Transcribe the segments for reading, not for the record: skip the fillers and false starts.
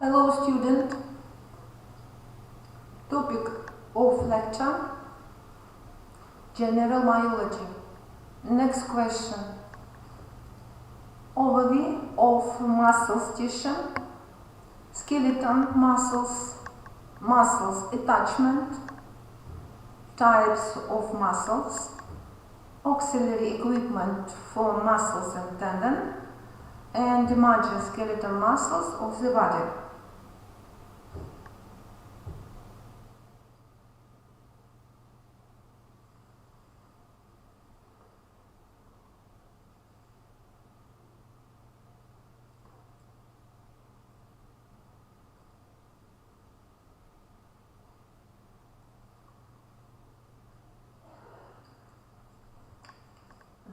Hello student, topic of lecture, general myology. Next question, overview of muscles tissue, skeleton muscles, muscles attachment, types of muscles, auxiliary equipment for muscles and tendon, and major skeletal muscles of the body.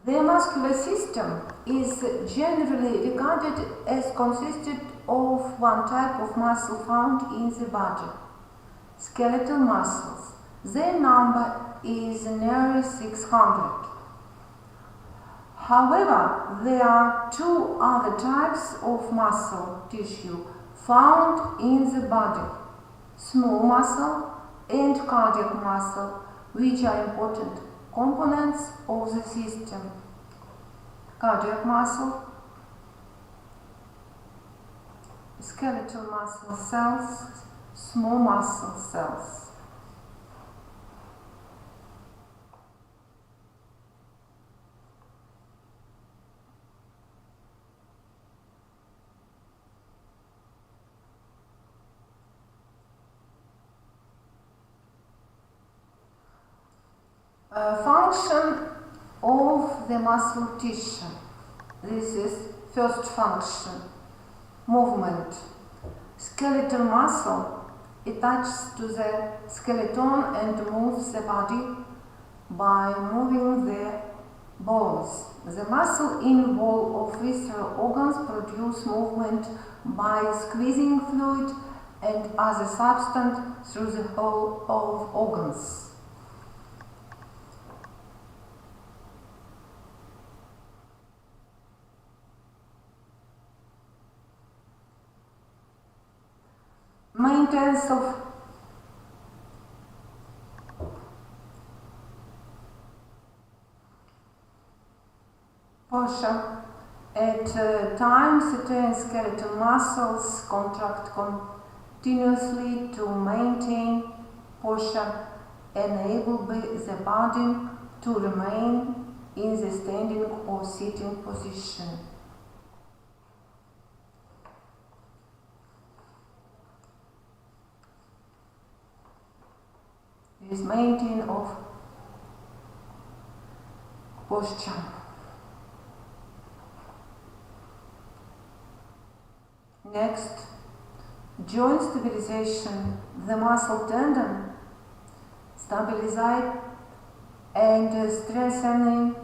The muscular system is generally regarded as consisted of one type of muscle found in the body, skeletal muscles. Their number is nearly 600. However, there are two other types of muscle tissue found in the body, small muscle and cardiac muscle, which are important components of the system. Cardiac muscle, skeletal muscle cells, small muscle cells. Function of the muscle tissue. This is first function, movement. Skeletal muscle attaches to the skeleton and moves the body by moving the bones. The muscle in wall of visceral organs produce movement by squeezing fluid and other substance through the whole of organs. Maintenance of posture. At times, certain skeletal muscles contract continuously to maintain posture, enabled by the body to remain in the standing or sitting position. Is maintain of posture. Next, joint stabilization. The muscle tendon stabilize and strengthening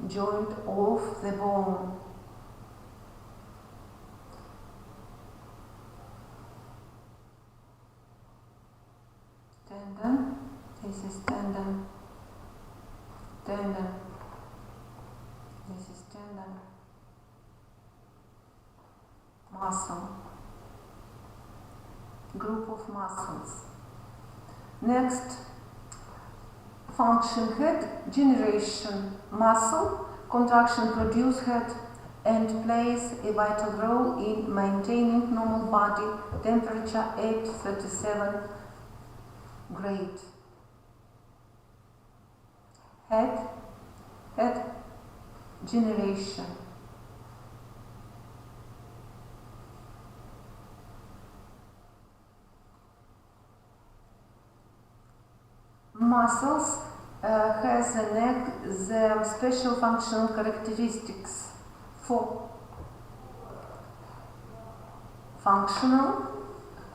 joint of the bone. Tendon. This is tendon, tendon, this is tendon, muscle, group of muscles. Next, function head generation, muscle, contraction produce head and plays a vital role in maintaining normal body temperature at 37 grade. Head generation. Muscles has a neck, their special functional characteristics. For functional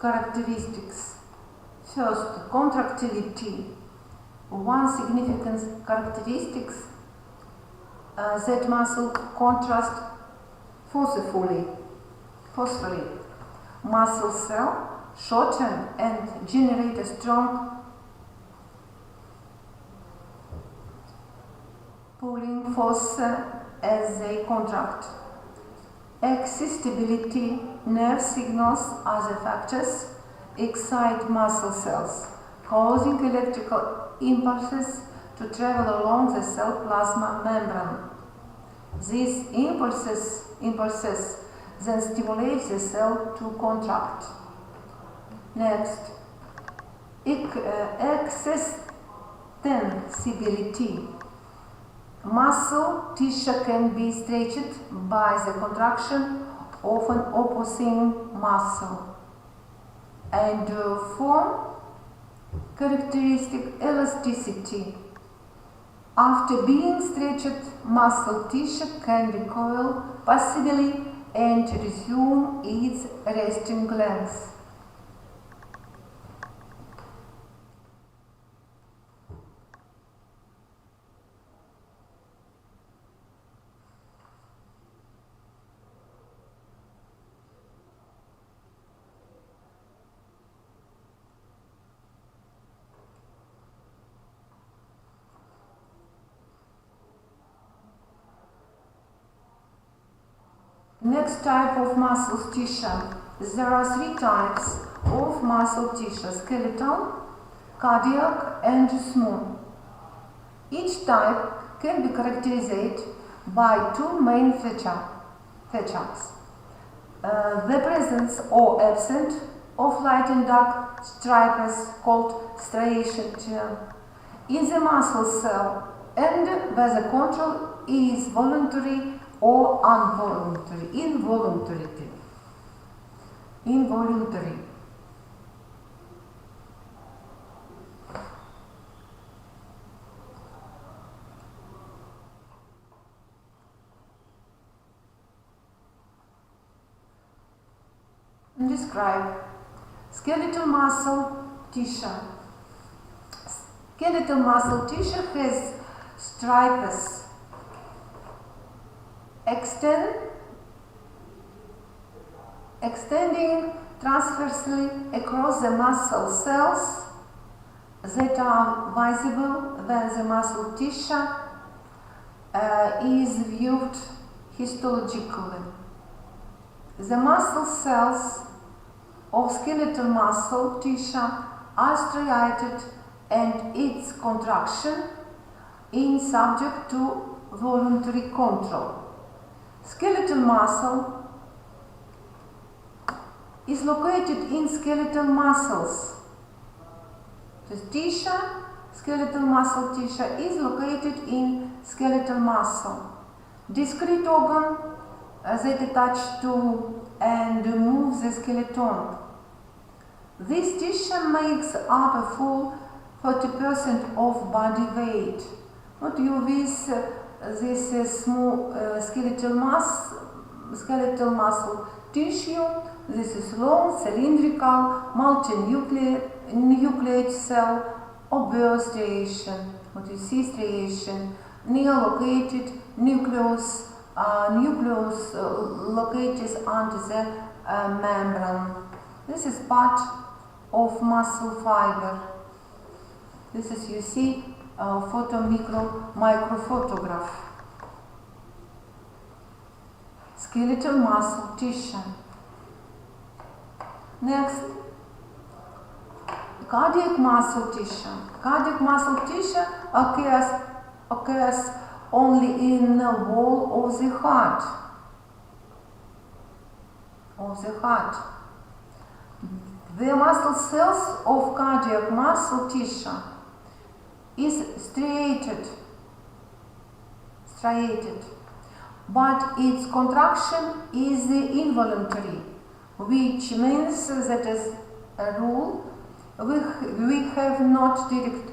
characteristics. First, contractility. One significant characteristic that muscle contrast forcefully. Muscle cell shorten and generate a strong pulling force as they contract. Excitability, nerve signals, other factors excite muscle cells, causing electrical impulses to travel along the cell plasma membrane. These impulses then stimulate the cell to contract. Next, extensibility. Muscle tissue can be stretched by the contraction of an opposing muscle and form characteristic elasticity. After being stretched, muscle tissue can recoil passively and resume its resting length. Next type of muscle tissue. There are three types of muscle tissue: skeletal, cardiac, and smooth. Each type can be characterized by two main features. The presence or absence of light and dark stripes called striation in the muscle cell, and whether control is voluntary or involuntary. Describe skeletal muscle tissue. Skeletal muscle tissue has stripes extending transversely across the muscle cells that are visible when the muscle tissue is viewed histologically. The muscle cells of skeletal muscle tissue are striated and its contraction is subject to voluntary control. Skeletal muscle is located in skeletal muscles. The skeletal muscle tissue is located in skeletal muscle. Discrete organ that attach to and move the skeleton. This tissue makes up a full 40% of body weight. What you with this small skeletal muscle tissue. This is long, cylindrical, multinucleate cell obverse striation. What you see, striation, near-located nucleus located under the membrane. This is part of muscle fiber. This is, you see, microphotograph. Skeletal muscle tissue. Next, cardiac muscle tissue. Cardiac muscle tissue occurs only in the wall of the heart. The muscle cells of cardiac muscle tissue is striated, but its contraction is involuntary, which means that as a rule we have not direct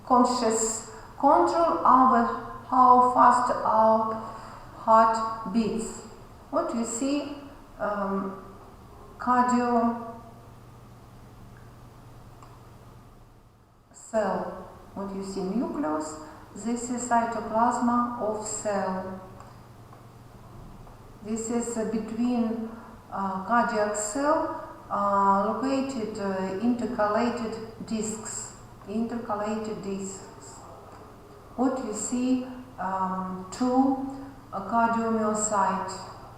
conscious control over how fast our heart beats. What you see, cardio cell. What you see, nucleus. This is cytoplasm of cell. This is between cardiac cell located intercalated discs. What you see, two a cardiomyocyte,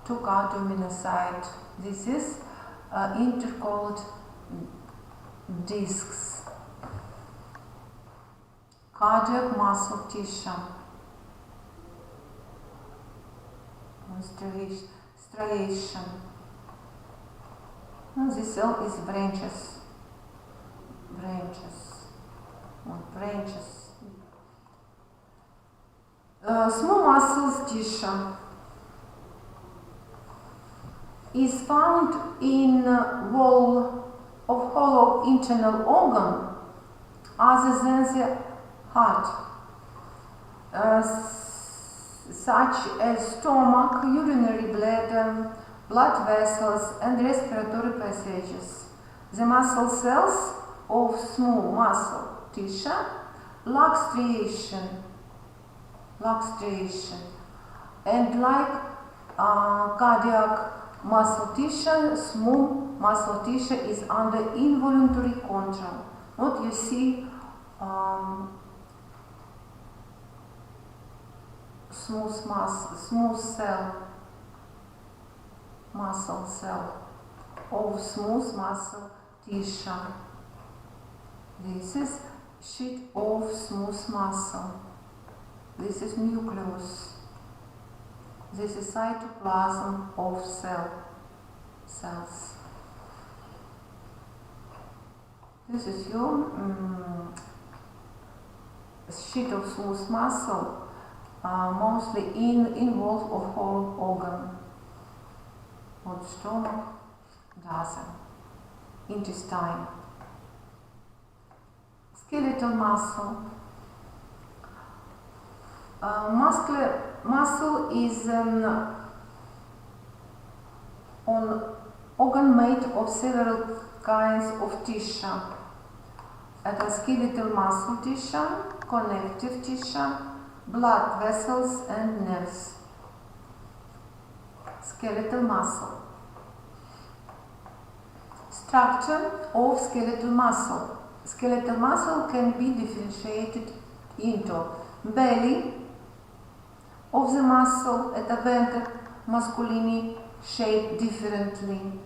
two cardiomyocyte. This is intercaled discs. Cardiac muscle tissue. Striation. This cell is branches. Small muscles tissue is found in wall of hollow internal organ other than the heart, such as stomach, urinary bladder, blood vessels, and respiratory passages. The muscle cells of small muscle tissue lack striation, and like cardiac muscle tissue, small muscle tissue is under involuntary control. What you see, smooth cell, muscle cell of smooth muscle tissue. This is sheet of smooth muscle. This is nucleus. This is cytoplasm of cells. This is your sheet of smooth muscle, mostly in walls of whole organ. What stomach doesn't. Intestine. Skeletal muscle. Muscle is an organ made of several kinds of tissue. At a skeletal muscle tissue, connective tissue, blood vessels, and nerves. Skeletal muscle. Structure of skeletal muscle. Skeletal muscle can be differentiated into belly of the muscle at a venter musculini shaped differently.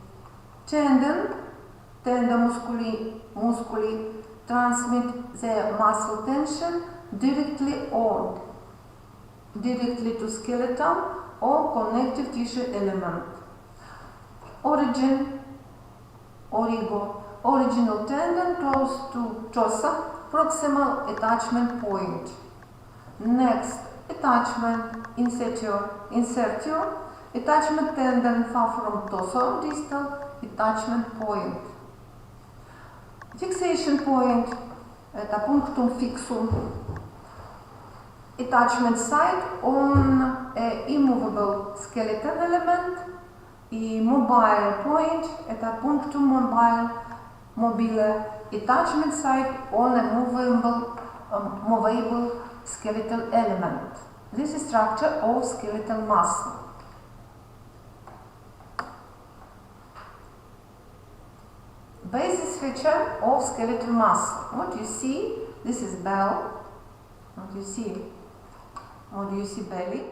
Tendon musculi transmit the muscle tension directly to skeletal or connective tissue element. Original tendon close to chosa, proximal attachment point. Next, attachment insertio, attachment tendon far from torso, distal attachment point. Fixation point, это punctum fixum, attachment site on a immovable skeletal element. Mobile point, это punctum mobile, attachment site on a movable skeletal element. This is structure of skeletal muscle. Basis feature of skeletal muscle. What you see? This is bell. What do you see? What do you see? Belly.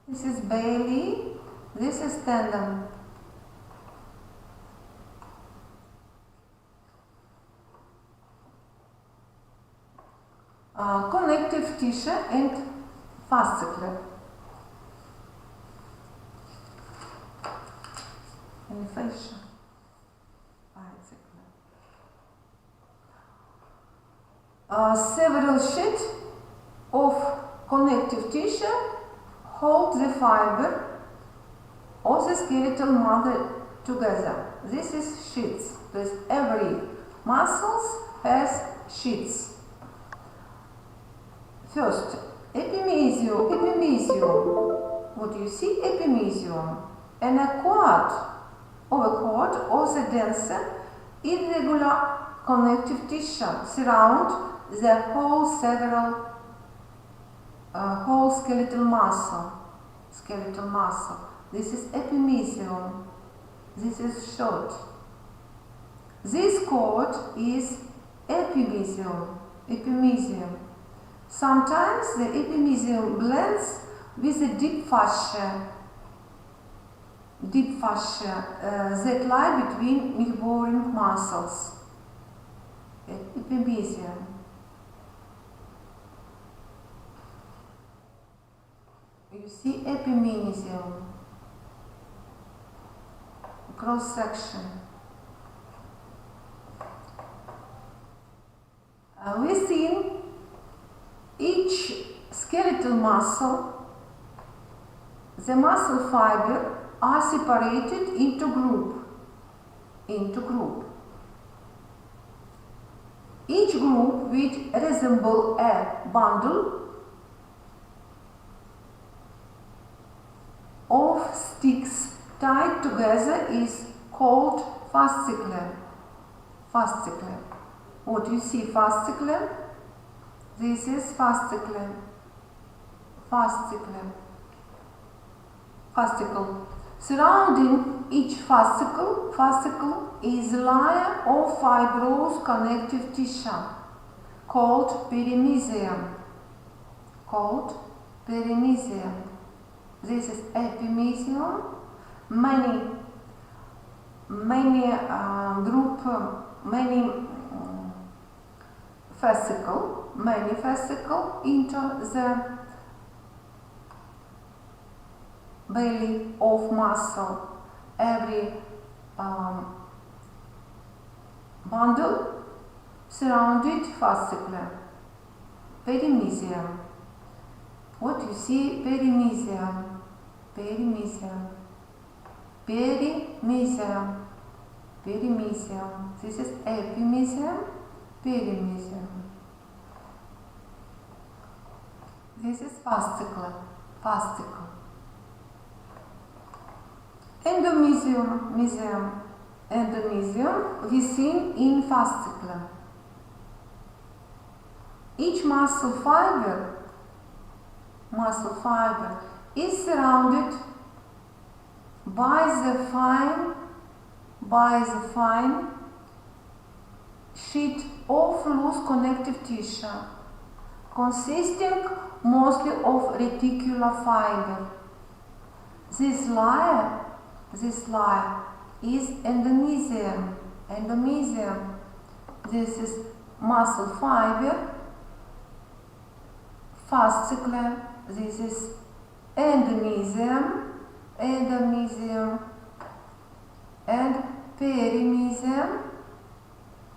This is belly. This is tendon. Connective tissue and fascicle. And fascia. Several sheets of connective tissue hold the fiber of the skeletal muscle together. This is sheets. Because every muscle has sheets. First, epimysium. What do you see? Epimysium. And a cord of the denser, irregular connective tissue surround the whole skeletal muscle. This is epimysium. This is short. This cord is epimysium. Sometimes the epimysium blends with a deep fascia that lie between neighboring muscles. Epimysium. You see epimysium, cross section. Within each skeletal muscle, the muscle fiber are separated into group. Each group which resemble a bundle of sticks tied together is called fascicle. What you see, fascicle? This is fascicle. Surrounding each fascicle is a layer of fibrous connective tissue called perimysium. This is epimysium. Many fascicle into the belly of muscle. Every bundle surrounded fascicle. Perimysium. What you see? Perimysium. This is epimysium, perimysium. This is fascicle. Endomysium within in fascicle. Each muscle fiber is surrounded by the fine sheet of loose connective tissue, consisting mostly of reticular fiber. This layer is endomysium. This is muscle fiber, fascicle. This is endomysium, and perimysium,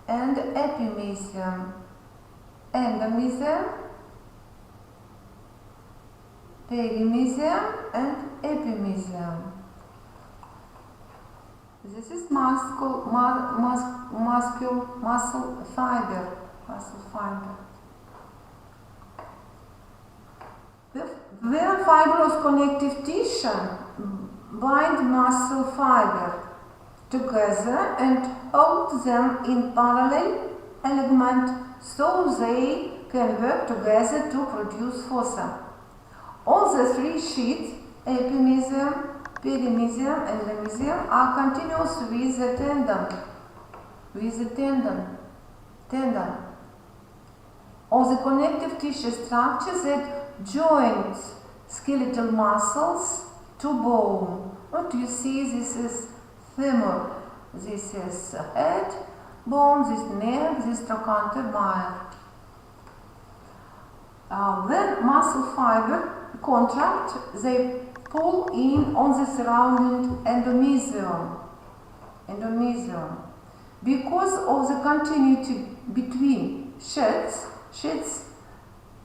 and epimysium. Endomysium, perimysium, and epimysium. This is muscle fiber. Where fibrous connective tissue bind muscle fiber together and hold them in parallel alignment so they can work together to produce fossa. All the three sheets, epimysium, perimysium, and endomysium, are continuous with the tendon, or the connective tissue structure that joins skeletal muscles to bone. What you see, this is femur, this is head, bone, this neck, this trochanter bile. When muscle fiber contract, they pull in on the surrounding endomysium. Because of the continuity between sheets,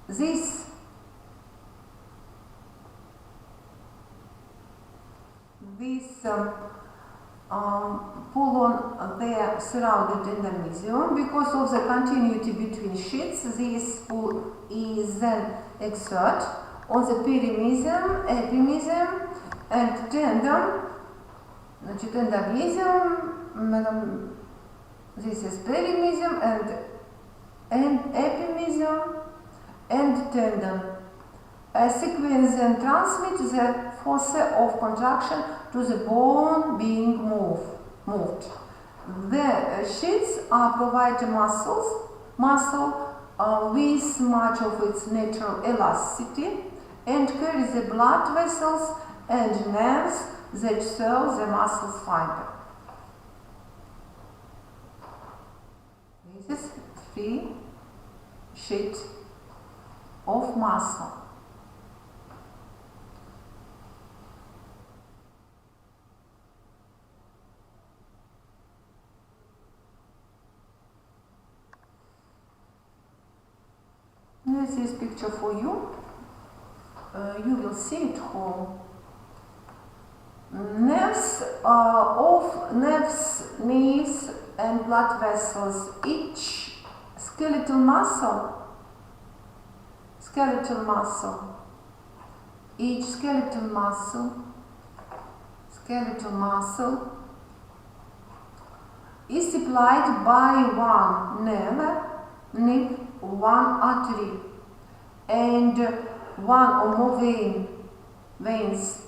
this pull on their surrounded endomysium. Because of the continuity between sheets, this pull is then exert on the perimysium, epimysium, and tendon. Endomysium, this is perimysium, and epimysium, and tendon. A sequence then transmits the force of contraction to the bone being moved. The sheets provide the muscle with much of its natural elasticity and carry the blood vessels and nerves that serve the muscle's fiber. This is 3 sheets of muscle. This is picture for you. You will see it home. Nerves, nerves and blood vessels. Each skeletal muscle. Each skeletal muscle is supplied by one nerve, one artery, and one or more veins,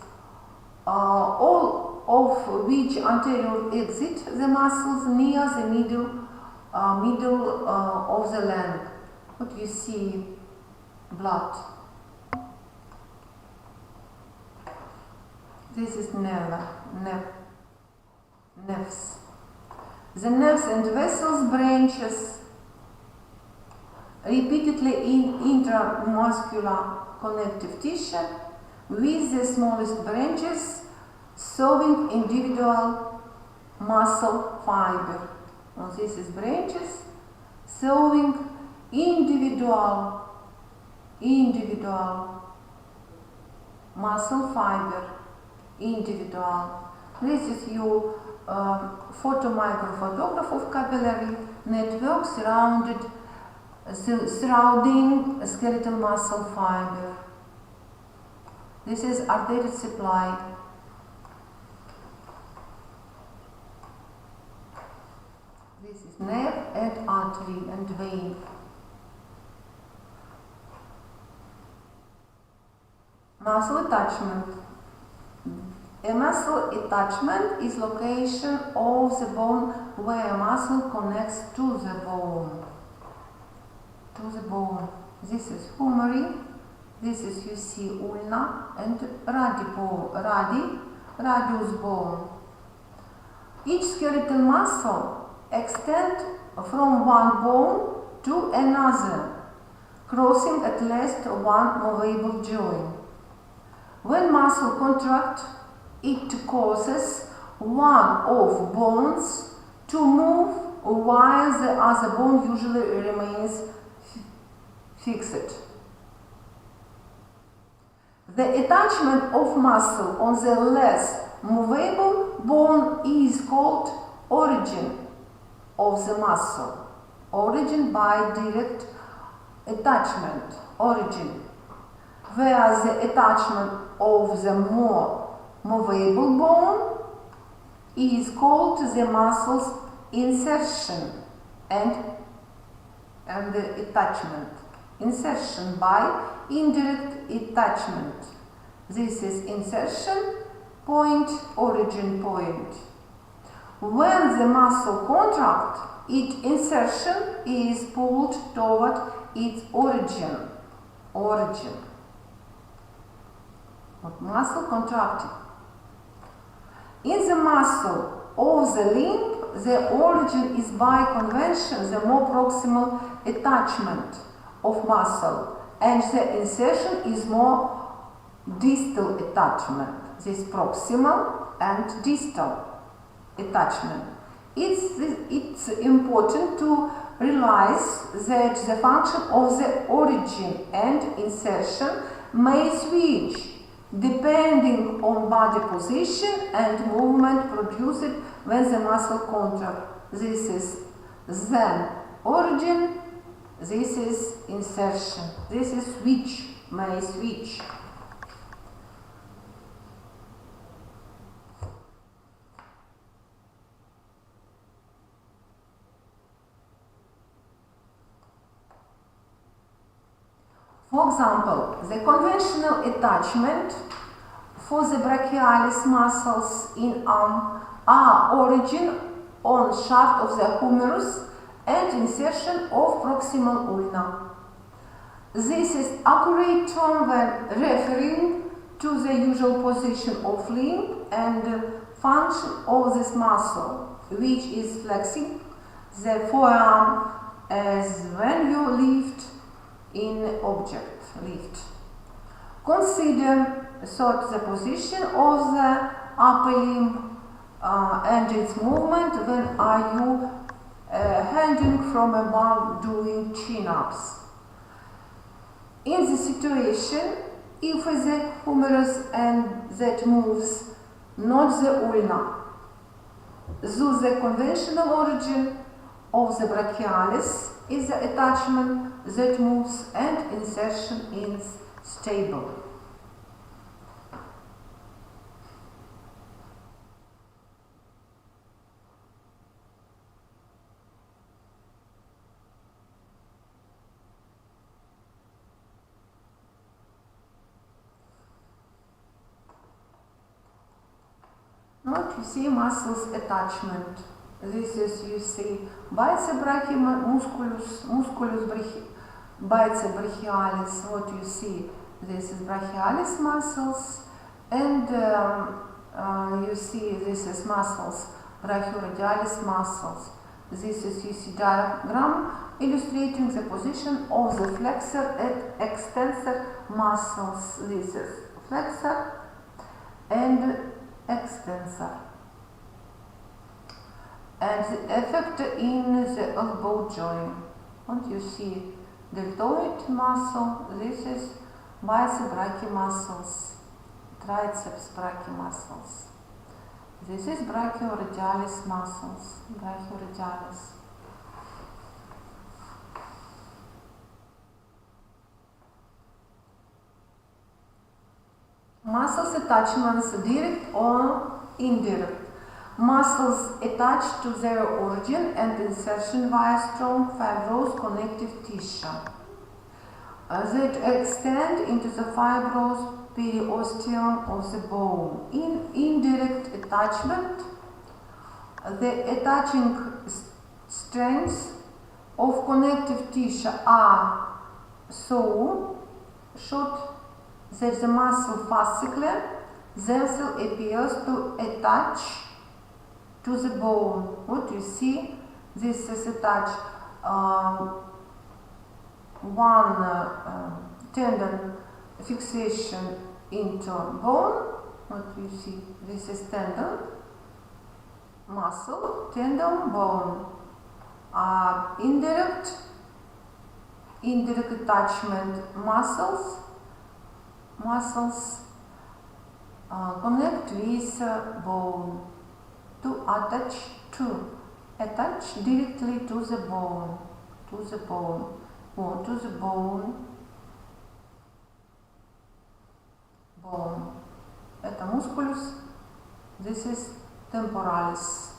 all of which anterior exit the muscles near the middle of the leg. What you see? Blood. This is nerves. The nerves and vessels branches repeatedly in intramuscular connective tissue, with the smallest branches serving individual muscle fiber. Now this is branches serving individual muscle fiber. This is your photomicrophotograph of capillary network surrounding skeletal muscle fiber. This is artery supply. This is nerve and artery and vein. Muscle attachment. A muscle attachment is location of the bone where a muscle connects to the bone. This is humerus. This is, you see, ulna and radius bone. Each skeletal muscle extends from one bone to another, crossing at least one movable joint. When muscle contracts, it causes one of bones to move while the other bone usually remains fixed. The attachment of muscle on the less movable bone is called origin of the muscle. Origin by direct attachment. Origin. Whereas the attachment of the more movable bone is called the muscle's insertion and the attachment. Insertion by indirect attachment. This is insertion point, origin point. When the muscle contracts, its insertion is pulled toward its origin. Muscle contracted. In the muscle of the limb, the origin is by convention the more proximal attachment of muscle, and the insertion is more distal attachment. This proximal and distal attachment. It's important to realize that the function of the origin and insertion may switch depending on body position and movement produced when the muscle contracts. This is then origin, this is insertion, this is switch, may switch. For example, the conventional attachment for the brachialis muscles in arm are origin on shaft of the humerus and insertion of proximal ulna. This is accurate term when referring to the usual position of limb and function of this muscle, which is flexing the forearm as when you lift in object. Lift. Consider third the position of the upper limb and its movement when are you hanging from above doing chin-ups. In this situation, if the humerus and that moves, not the ulna, thus the conventional origin of the brachialis is the attachment that moves and insertion is stable. What you see muscles attachment. This is you see biceps brachialis, musculus biceps brachialis. What you see, this is brachialis muscles, and you see this is muscles, brachioradialis muscles. This is you see diagram illustrating the position of the flexor and extensor muscles. This is flexor and extensor, and the effect in the elbow joint. And you see deltoid muscle. This is bicep brachii muscles, triceps brachii muscles. This is brachioradialis muscles, brachioradialis. Muscles attachments, direct or indirect. Muscles attached to their origin and insertion via strong fibrous connective tissue that extend into the fibrous periosteum of the bone. In indirect attachment, the attaching strengths of connective tissue are so short that the muscle fascicle themselves appears to attach to the bone. What you see, this is attached one tendon fixation into bone. What you see, this is tendon, muscle, tendon, bone. Indirect attachment muscles connect with bone to attach directly to the bone, bone. Это musculus, this is temporalis.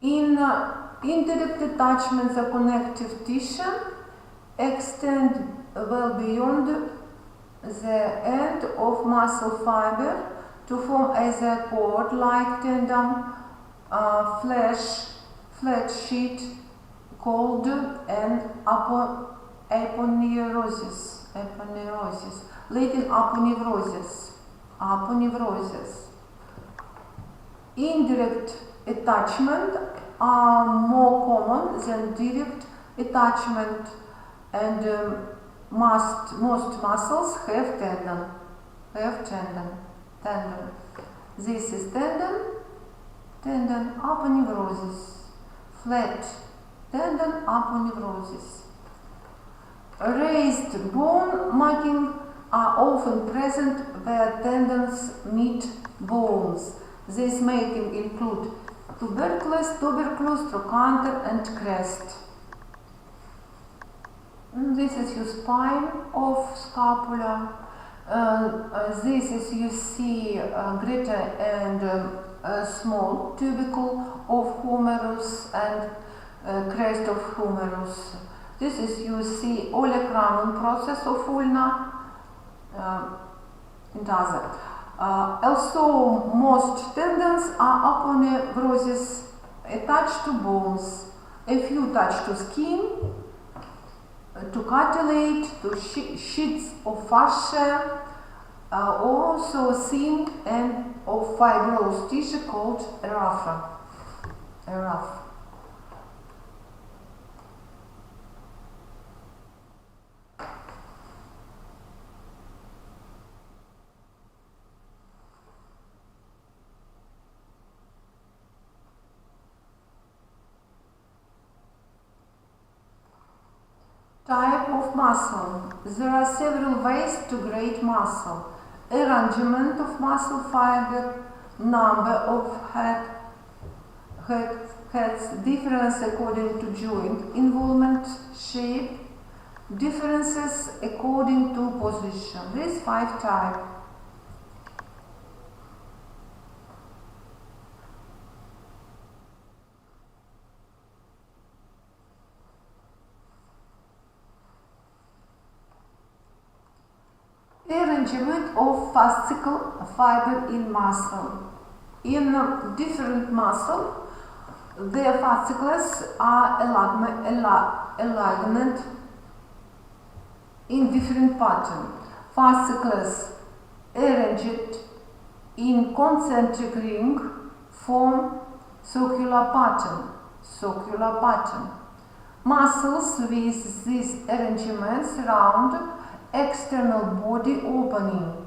In indirect attachment, the connective tissue extend well beyond the end of muscle fiber to form as a cord-like tendon flat sheet called an aponeurosis, Latin aponeurosis. Indirect attachment are more common than direct attachment, and most muscles have tendon. This is tendon aponeurosis, flat tendon aponeurosis. Raised bone markings are often present where tendons meet bones. This marking include tuberculus, trochanter, and crest. This is your spine of scapula. This is you see greater and small tubercle of humerus and crest of humerus. This is you see olecranon process of ulna. Also, most tendons are aponeurosis attached to bones. A few touch to skin, to cartilage, to sheets of fascia, also a thin end of fibrous tissue called a raphe. Type of muscle. There are several ways to grade muscle. Arrangement of muscle fiber, number of heads, difference according to joint involvement, shape, differences according to position. These 5 types. Arrangement of fascicle fiber in muscle. In different muscle, their fascicles are aligned in different pattern. Fascicles arranged in concentric ring form circular pattern. Muscles with these arrangements round external body opening,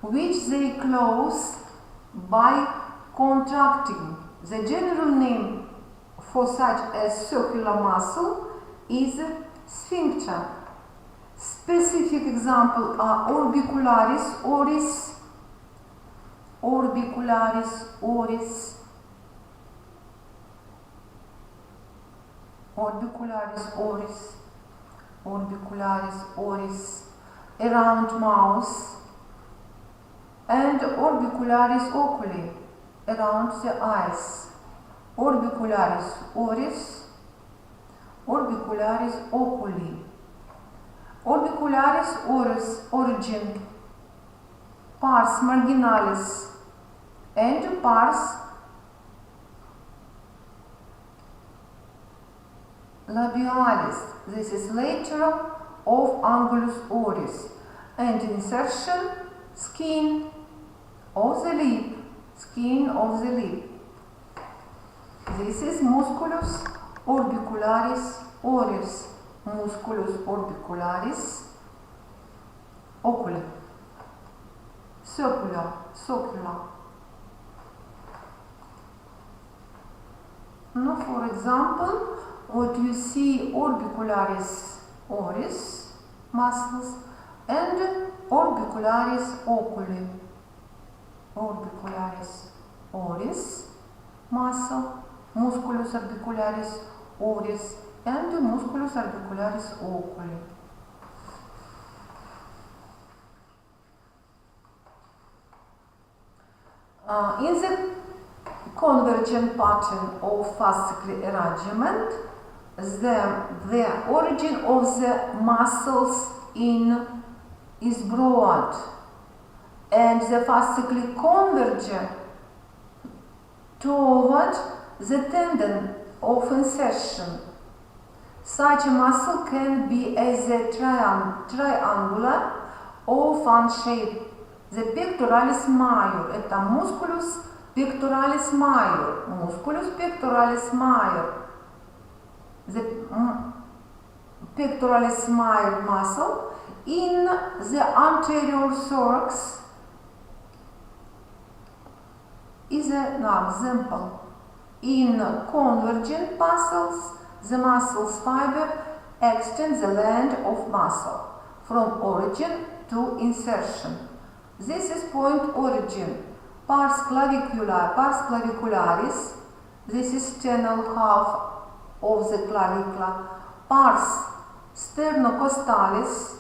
which they close by contracting. The general name for such a circular muscle is sphincter. Specific examples are orbicularis oris, around mouth, and orbicularis oculi, around the eyes. Orbicularis oris, orbicularis oculi. Orbicularis oris, origin, pars marginalis, and pars labialis. This is lateral of angulus oris, and insertion skin of the lip. This is musculus orbicularis oris, musculus orbicularis oculi. Circular. Now, for example, what you see orbicularis oris muscles and orbicularis oculi. Orbicularis oris muscle, musculus orbicularis oris, and musculus orbicularis oculi. In the convergent pattern of fascicle arrangement, the origin of the muscles is broad, and the fascicle converge toward the tendon of insertion. Such a muscle can be either triangular or fan-shaped. The pectoralis major, это musculus pectoralis major, the pectoralis major muscle in the anterior thorax is an example. In convergent muscles, the muscle's fiber extends the length of muscle from origin to insertion. This is point origin. Pars clavicularis, this is sternal half of the clavicula. Pars sternocostalis,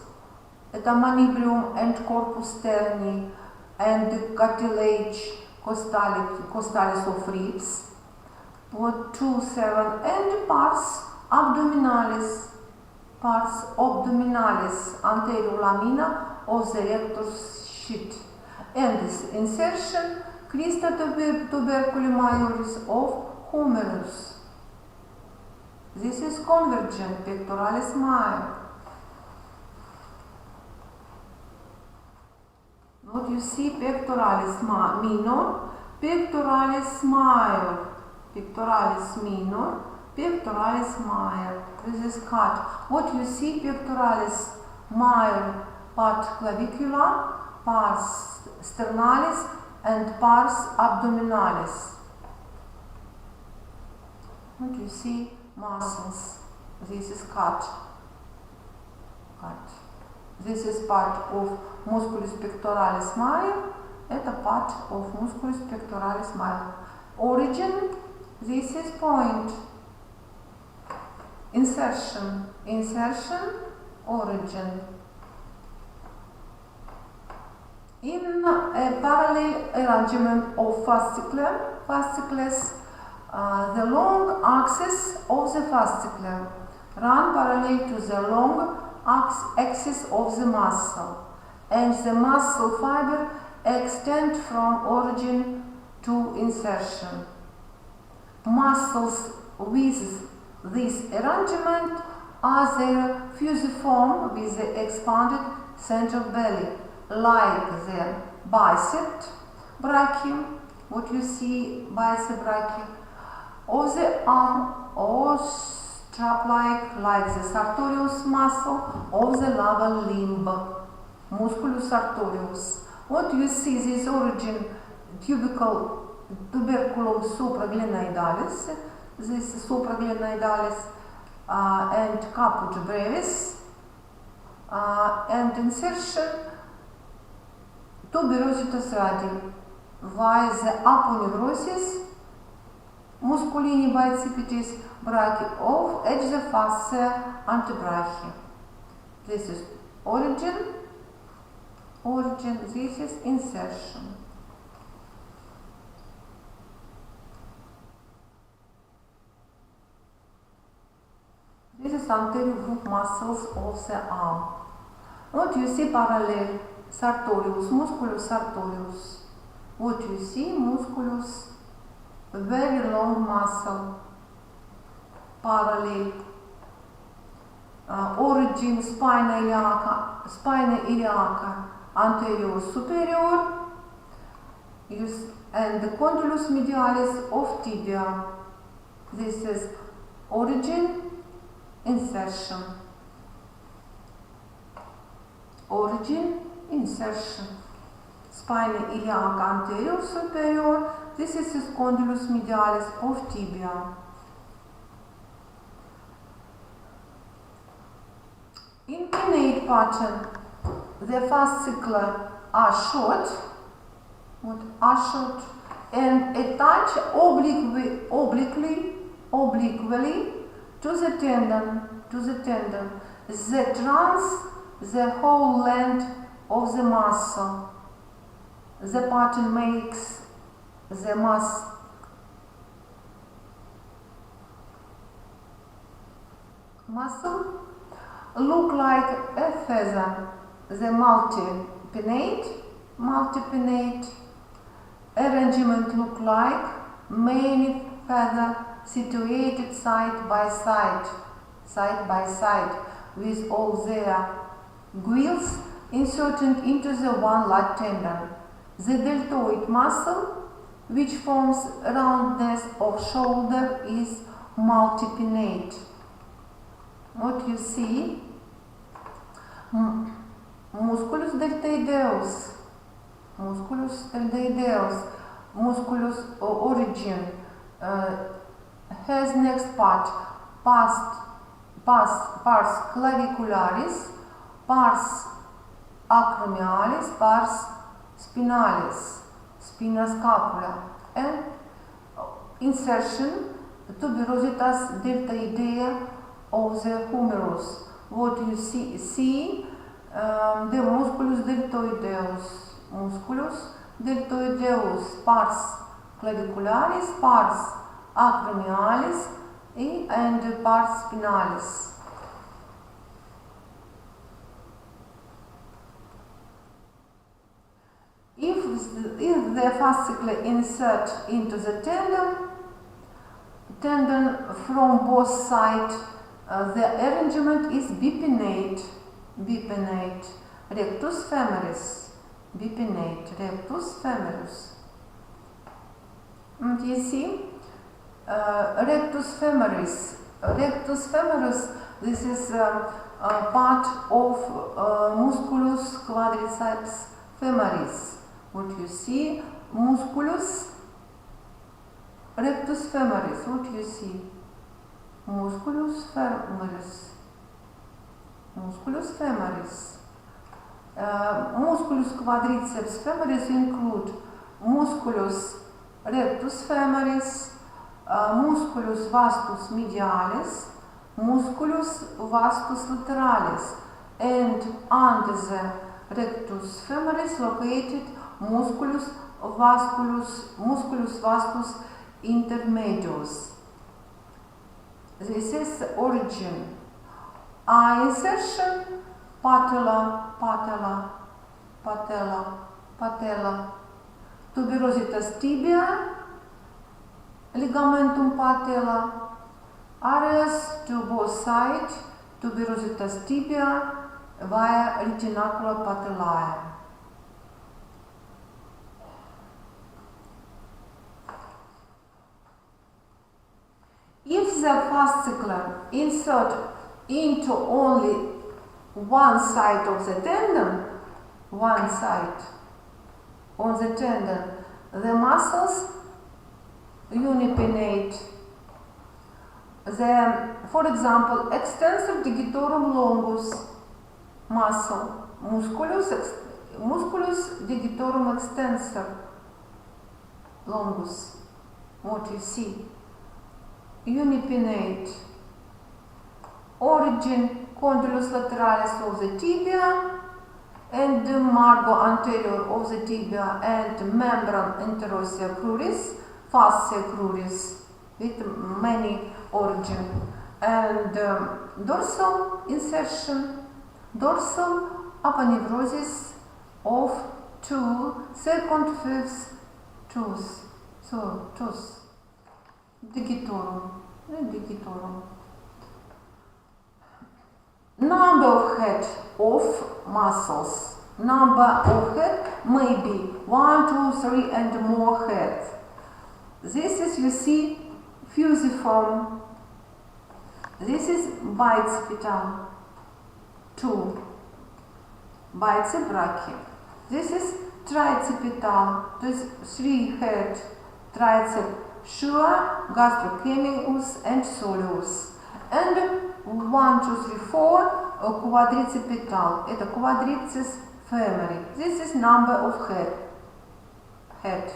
это manubrium and corpus sterni, and cartilage costalis of ribs. 2-7, and pars abdominalis, anterior lamina of the rectus sheath, and this insertion crista tuberculi majoris of humerus. This is convergent pectoralis major. What you see, pectoralis minor, pectoralis major, pectoralis minor, pectoralis major. This is cut. What you see, pectoralis major, part clavicular, pars sternalis, and pars abdominalis. What you see, muscles. This is cut. Cut. This is part of musculus pectoralis major. Это part of musculus pectoralis major. Origin. This is point. Insertion. Insertion. Origin. In a parallel arrangement of fascicles, the long axis of the fascicle run parallel to the long axis of the muscle, and the muscle fiber extend from origin to insertion. Muscles with this arrangement are their fusiform with the expanded central belly, like the bicep brachii, what you see, bicep brachii, of the arm, or strap-like the sartorius muscle of the lower limb, musculus sartorius. What you see, this origin tuberculum supraglenoidalis, this supraglenoidalis, and caput brevis, and insertion tuberositas radii, via the aponeurosis musculini bicipitis brachii of edge the fascia antebrachii. This is origin, this is insertion. This is anterior group muscles of the arm. What you see, parallel sartorius, musculus sartorius. What you see, musculus, very long muscle, parallel. Origin spina iliaca anterior superior, and the condylus medialis of tibia. This is origin, insertion. Origin, insertion. Spina iliaca anterior superior. This is condylus medialis of tibia. In pinnate pattern, the fascicles are short, and attach obliquely to the tendon, that runs the whole length of the muscle. The pattern makes the muscle look like a feather. The multipinnate arrangement look like many feathers situated side by side, with all their guiles inserted into the one lat tendon. The deltoid muscle, which forms roundness of shoulder, is multipinnate. What you see, musculus deltoideus, musculus origin, has next part, pars clavicularis, pars acromialis, pars spinalis, spina scapula, and insertion tuberositas deltoidea of the humerus. What you see, the musculus deltoideus, pars clavicularis, pars acromialis, and pars spinalis. If if the fascicle insert into the tendon from both sides, the arrangement is bipinnate, rectus femoris, bipinnate, rectus femoris. And you see, rectus femoris, this is part of musculus quadriceps femoris. What you see, musculus rectus femoris, what you see? Musculus femoris. Musculus quadriceps femoris include musculus rectus femoris, musculus vastus medialis, musculus vastus lateralis, and under the rectus femoris located musculus vastus intermedius. This is the origin. Eye insertion, patella, tuberositas tibia, ligamentum patella, areas to both sides, tuberositas tibia via retinacula patellae. If the fascicle insert into only one side of the tendon, one side on the tendon, the muscles unipinnate. For example, extensor digitorum longus muscle, musculus digitorum extensor longus, what you see, unipinnate. Origin, condylus lateralis of the tibia and the margo anterior of the tibia and membran interossea cruris, fascia cruris, with many origin, and dorsal insertion, dorsal aponeurosis of two second-fifth tooth, digitorum. Number of head of muscles. Number of head may be 1, 2, 3 and more heads. This is, you see, fusiform. This is bicipital, 2, bicebrachia. This is tricipital, this is 3 head, tricep, sure, gastrocnemius and soleus. And 1, 2, 3, 4, quadricipital, это quadriceps femori. This is number of head.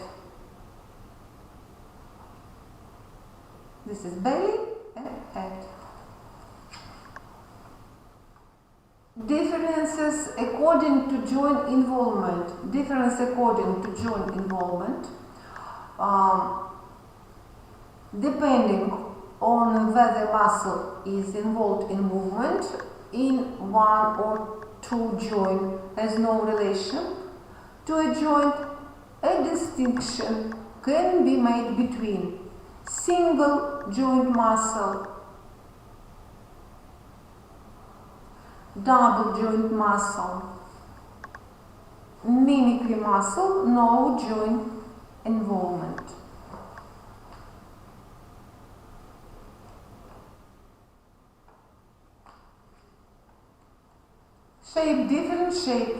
This is belly and head. Differences according to joint involvement. Depending on whether muscle is involved in movement in one or two joints has no relation to a joint, a distinction can be made between single joint muscle, double joint muscle, mimicry muscle, no joint involvement. Shape, different shape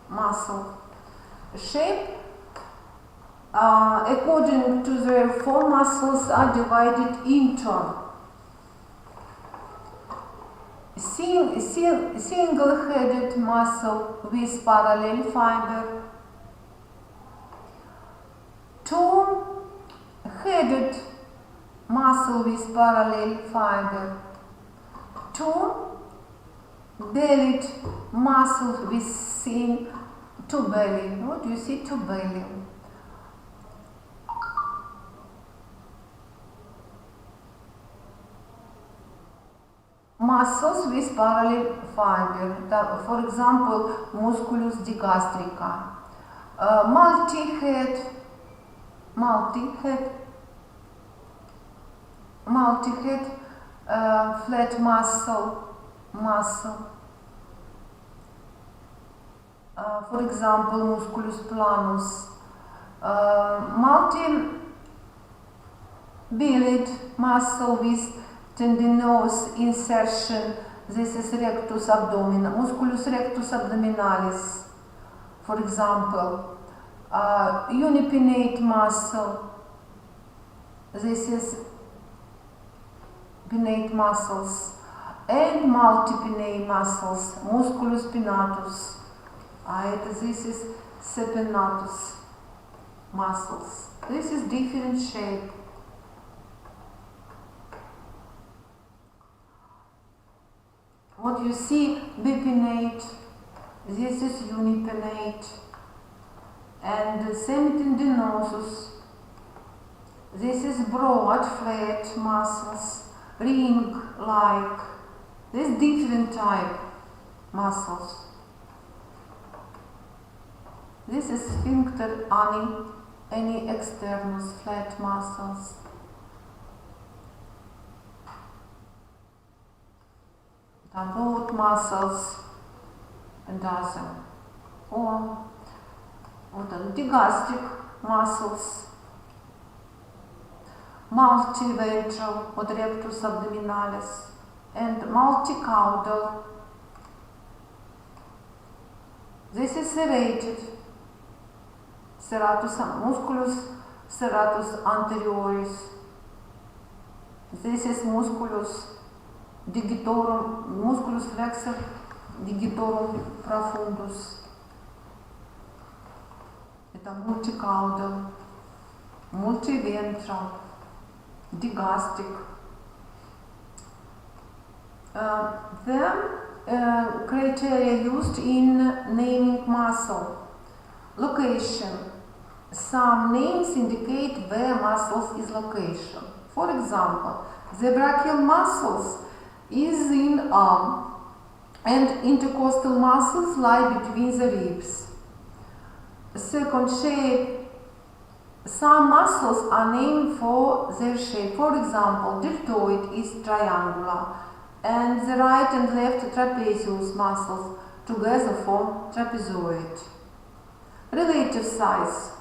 muscle. Shape, according to their four muscles, are divided into single-headed muscle with parallel fiber, two-headed muscle with parallel fiber, two-bellied muscle with two belly. What do you see? Two belly. Muscles with parallel fiber. For example, musculus digastrica. multi-head, flat muscle. For example, musculus planus. Multi-billied muscle with tendinous insertion. This is rectus abdominis, musculus rectus abdominalis. For example, unipinnate muscle. This is pinnate muscles, and multipinnate muscles, musculus spinatus. This is supinatus muscles. This is different shape. What you see, bipinnate, this is unipinnate, and semitendinosus. This is broad, flat muscles, ring-like. This different type muscles. This is sphincter ani externus, flat muscles. Root muscles and other. Or digastric muscles. Multiventral, rectus abdominalis, and multicaudal. This is serrated, serratus musculus, serratus anterioris. This is musculus digitorum, musculus flexor digitorum profundus. Это multicaudal, multiventral, digastric. The criteria used in naming muscle. Location. Some names indicate where muscles is location. For example, the brachial muscles is in arm, and intercostal muscles lie between the ribs. Second shape. Some muscles are named for their shape. For example, deltoid is triangular, and the right and left trapezius muscles together form trapezoid. Relative size.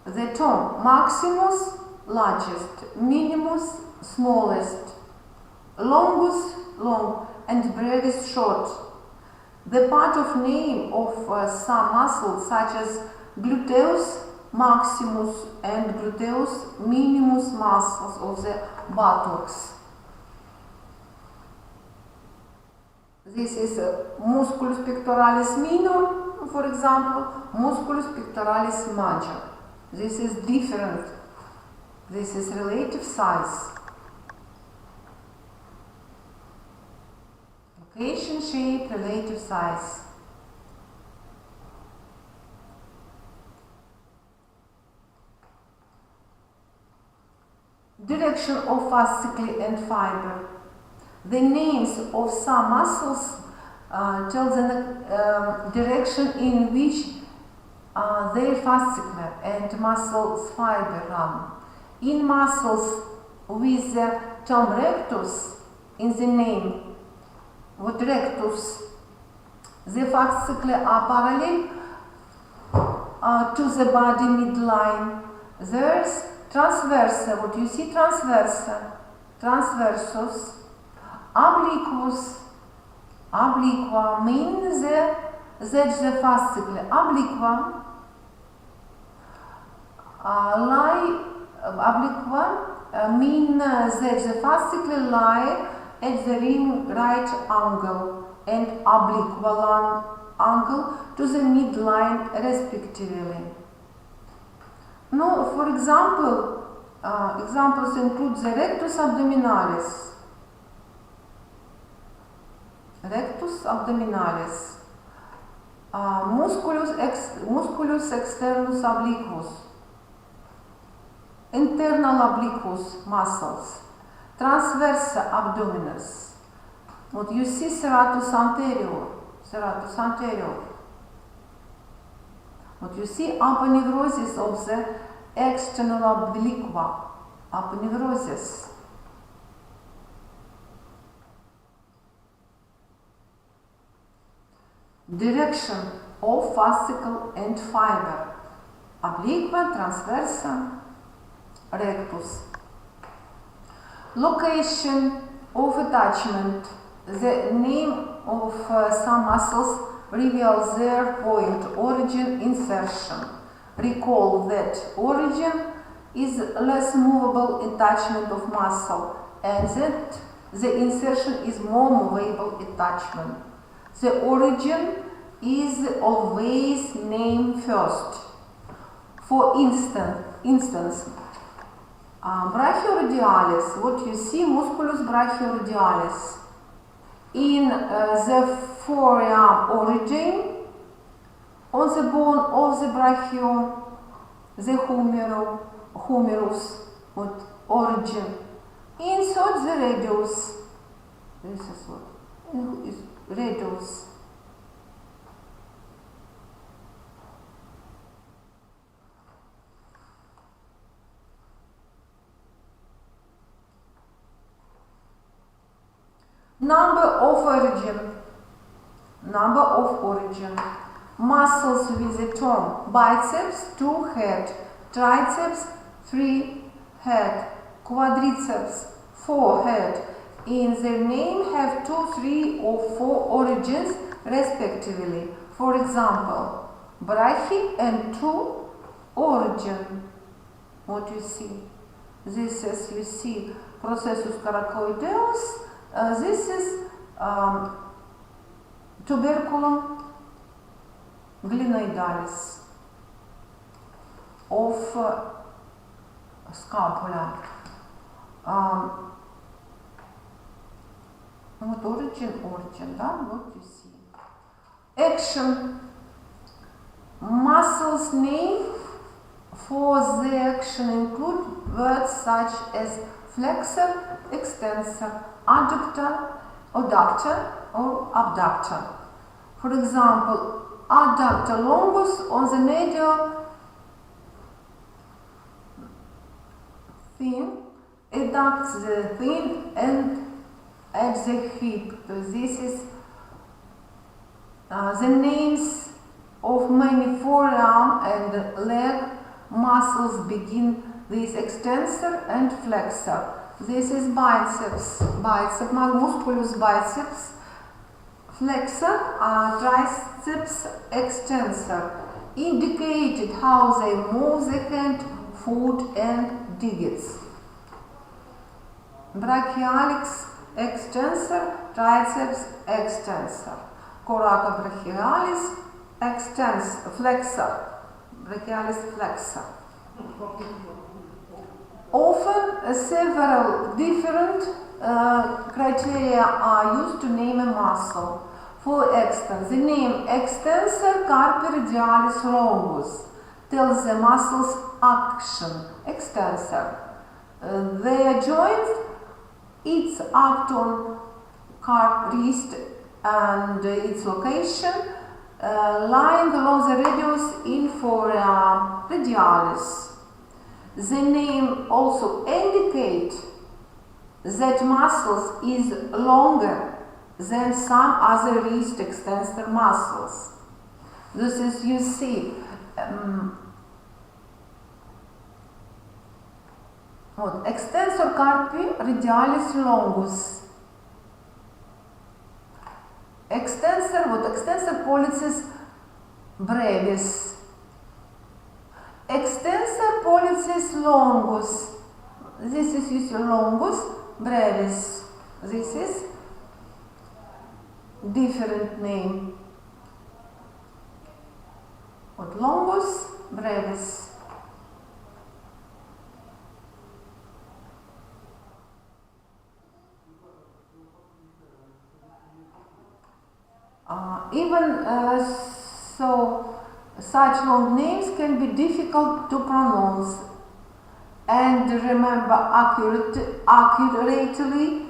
The term maximus, largest, minimus, smallest, longus, long, and brevis, short. The part of name of some muscles such as gluteus maximus and gluteus minimus muscles of the buttocks. This is musculus pectoralis minor, for example, musculus pectoralis major. This is different. This is relative size. Location, shape, relative size. Direction of fascicle and fiber. The names of some muscles tell the direction in which their fascicle and muscle fiber run. In muscles with the term rectus in the name, what rectus, the fascicle are parallel to the body midline. There's transversa, what you see, transversa, transversus, obliquus, obliqua means that the fascicle obliqua obliqua mean that the fascicle lie at the ring right angle and obliqual angle to the midline respectively. No, for example, examples include the rectus abdominalis, musculus externus obliquus, internal obliquus muscles, transversa abdominis. What you see, serratus anterior, What you see, aponeurosis of the external obliqua. Aponeurosis. Direction of fascicle and fiber. Obliqua, transversa, rectus. Location of attachment. The name of some muscles reveals their point, origin, insertion. Recall that origin is less movable attachment of muscle and that the insertion is more movable attachment. The origin is always named first. For instance, brachioradialis, what you see, musculus brachioradialis. In the forearm origin, on the bone of the brachio, the humerus, what origin. Insert the radius. This is what is radius. Number of origin. Muscles with the term biceps 2 head, triceps 3 head, quadriceps 4 head. In their name have 2, 3 or 4 origins respectively. For example, brachy and 2 origin. What you see? This is, you see, processus coracoideus. This is tuberculum glenoidalis of scapula. What origin, да? What you see. Action. Muscles name for the action include words such as flexor, extensor, adductor, adductor or abductor. For example, adductor longus on the medial thin adducts the thin and at the hip. So this is the names of many forearm and leg muscles begin with extensor and flexor. This is biceps, musculus biceps, flexor, triceps, extensor, indicated how they move the hand, foot and digits. Brachialis, extensor, triceps, extensor. Coracobrachialis, extensor, flexor, brachialis, flexor. Often several different criteria are used to name a muscle. For instance, the name extensor carpi radialis longus tells the muscle's action, extensor. Their joints, its act on carp wrist and its location lying along the radius in forearm radialis. The name also indicates that muscles is longer than some other wrist extensor muscles. This is, you see, extensor carpi radialis longus. Extensor pollicis brevis. Extensor pollicis longus. This is, you see, longus brevis. This is different name. Longus brevis. So such long names can be difficult to pronounce and remember accurately.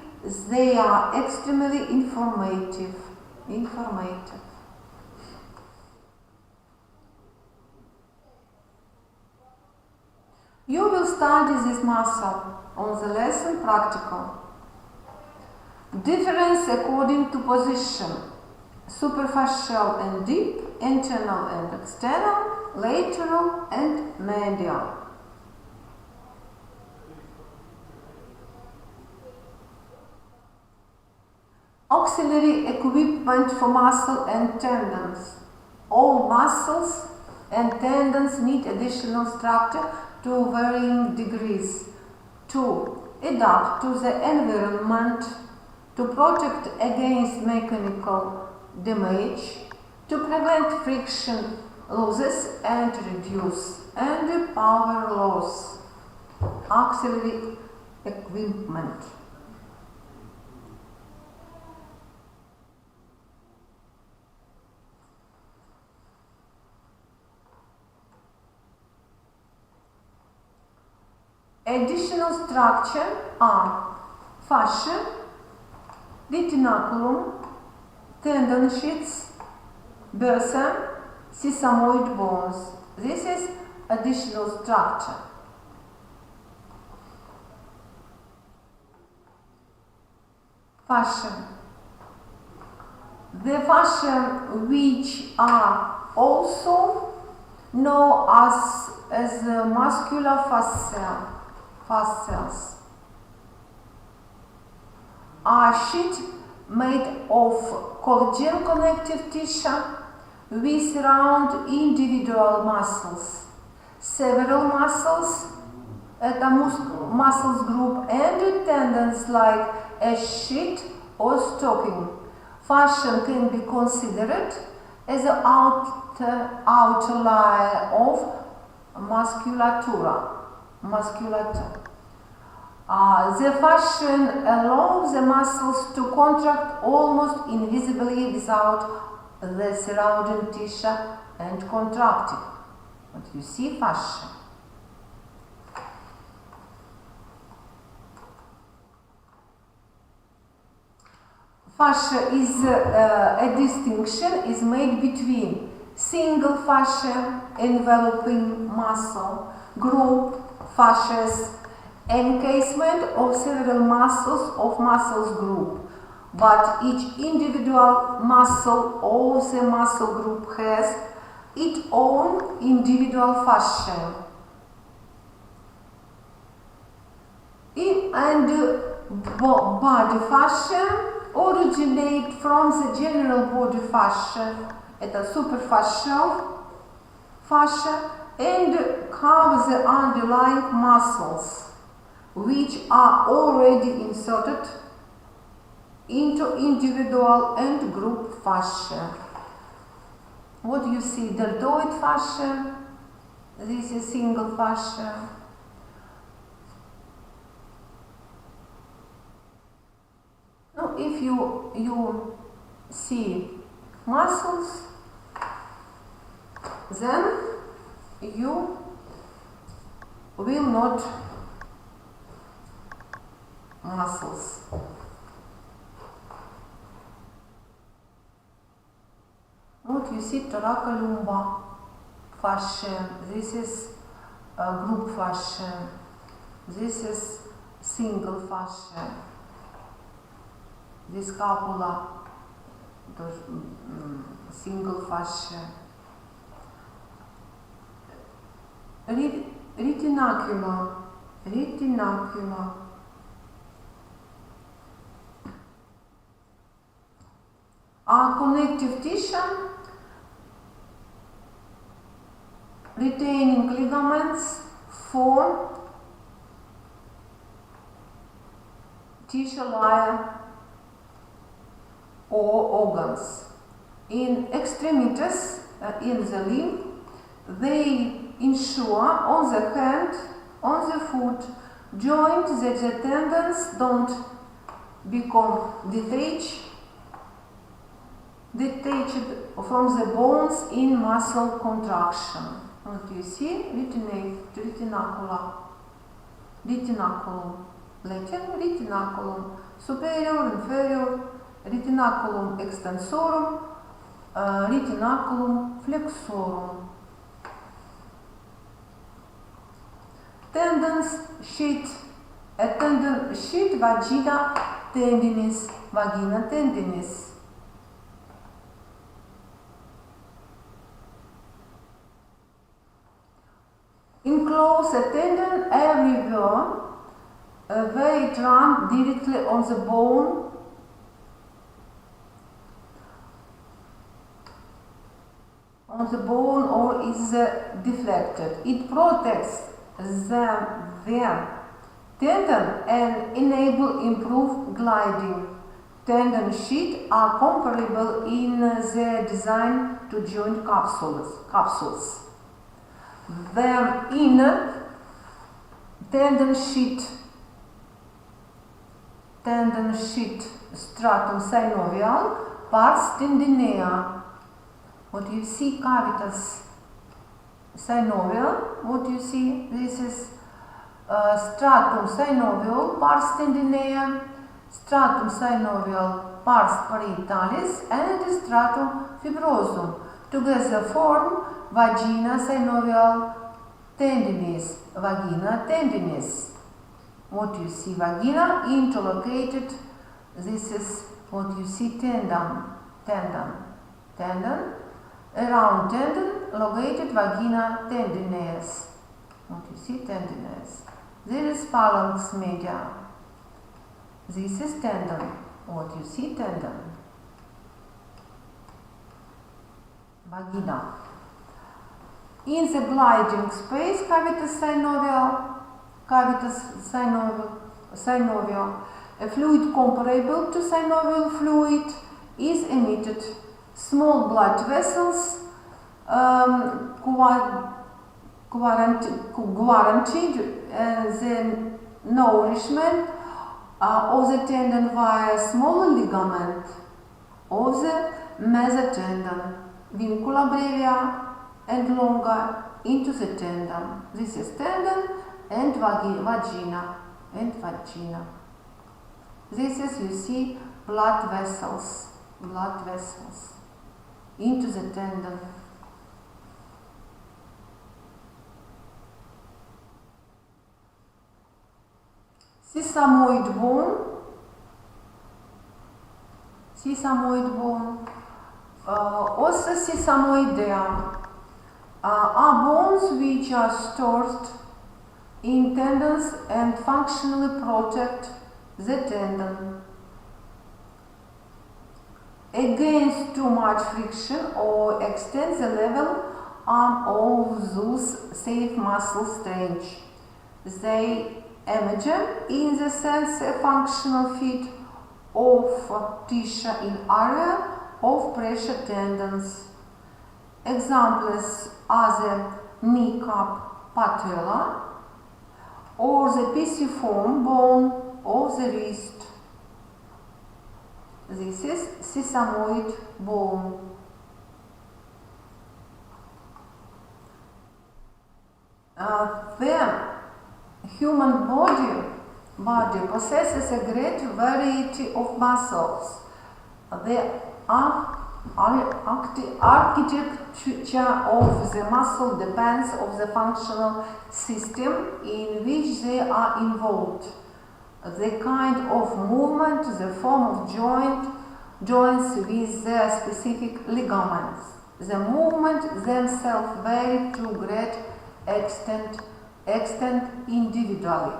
They are extremely informative. study this muscle on the lesson practical. Difference according to position: superficial and deep, internal and external, lateral and medial. Auxiliary equipment for muscle and tendons. All muscles and tendons need additional structure to varying degrees to adapt to the environment, to protect against mechanical damage, to prevent friction losses and reduce and power loss. Auxiliary equipment. Additional structure are fascia, retinaculum, tendon sheaths, bursa, sesamoid bones. This is additional structure. Fascia. The fascia which are also known as the muscular fascias are sheet made of collagen connective tissue which surround individual muscles. Several muscles at a muscles group and tendons like a sheet or stocking. Fascia can be considered as the outer layer of musculature. The fascia allows the muscles to contract almost invisibly without the surrounding tissue and contracting. What you see, fascia. Fascia is a distinction is made between single fascia enveloping muscle group, fascias, encasement of several muscles of muscles group, but each individual muscle of the muscle group has its own individual fascia. And body fascia originate from the general body fascia at a superficial fascia and cover the underlying muscles which are already inserted into individual and group fascia. What do you see? Deltoid fascia. This is single fascia. Now, if you see muscles, then you will not muscles. What you see, thoracolumbar fascia. This is a group fascia. This is single fascia. This scapula, single fascia. Retinaculum are connective tissue retaining ligaments for tissue layer or organs. In extremities, in the limb, they ensure on the hand, on the foot, joint that the tendons don't become detached from the bones in muscle contraction. What you see? Retinaculum, Latin retinaculum, superior, inferior, retinaculum extensorum, retinaculum flexorum. tendon sheath, a tendon sheath, vagina tendinis, vagina tendinis. Enclose a tendon everywhere, where it runs directly on the bone. Or is deflected. It protects the tendon and enable improved gliding. Tendon sheaths are comparable in their design to joint capsules. The inner tendon sheath stratum synovial, pars tendinea. What you see, cavitas synovial, what you see, this is stratum synovial, pars tendinea, stratum synovial, pars parietalis, and stratum fibrosum. Together form vagina synovial tendinis, vagina tendinis. What you see, vagina interlocated, this is what you see, tendon, around tendon, located vagina tendinous. What you see, tendinous. There is phalanx media. This is tendon. What you see, tendon. Vagina. In the gliding space, cavitas synovial, a fluid comparable to synovial fluid is emitted. Small blood vessels guarantee the nourishment of the tendon via smaller ligament of the mesotendon, vincula brevia and longa, into the tendon. This is tendon and vagina. This is, you see, blood vessels into the tendon. Sesamoid bone, ossa sesamoidea, are bones which are stored in tendons and functionally protect the tendon against too much friction or extend the level arm of those safe muscle strength. They emerge in the sense a functional fit of tissue in area of pressure tendons. Examples are the kneecap patella or the pisiform bone of the wrist. This is sesamoid bone. The human body possesses a great variety of muscles. The architecture of the muscle depends on the functional system in which they are involved, the kind of movement, the form of joints with their specific ligaments. The movement themselves vary to great extent individually.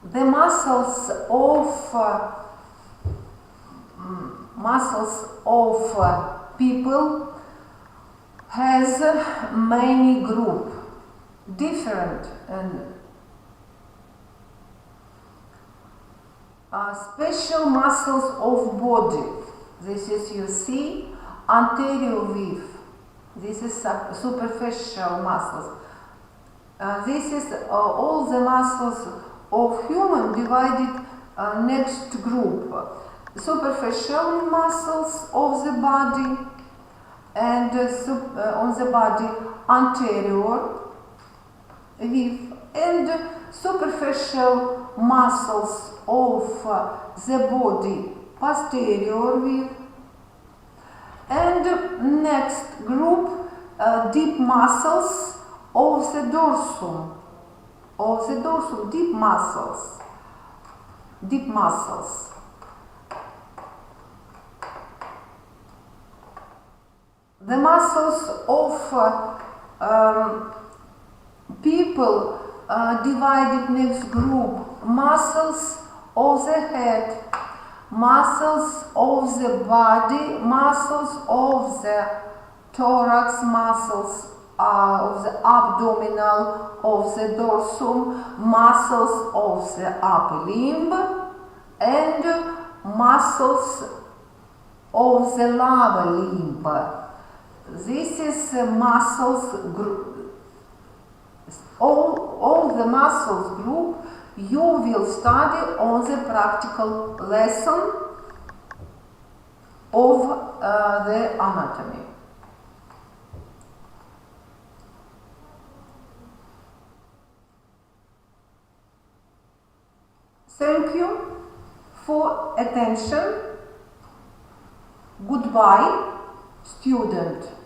The muscles of people has many groups, different and special muscles of body. This is, you see, anterior weave. This is superficial muscles. This is all the muscles of human divided next group. Superficial muscles of the body and on the body anterior weave, and superficial muscles of the body posterior weave, and next group deep muscles of the dorsum, deep muscles. The muscles of people divided next group: muscles of the head, muscles of the body, muscles of the thorax, muscles of the abdominal, of the dorsum, muscles of the upper limb, and muscles of the lower limb. This is muscles group. All the muscles group you will study on the practical lesson of the anatomy. Thank you for attention. Goodbye, student.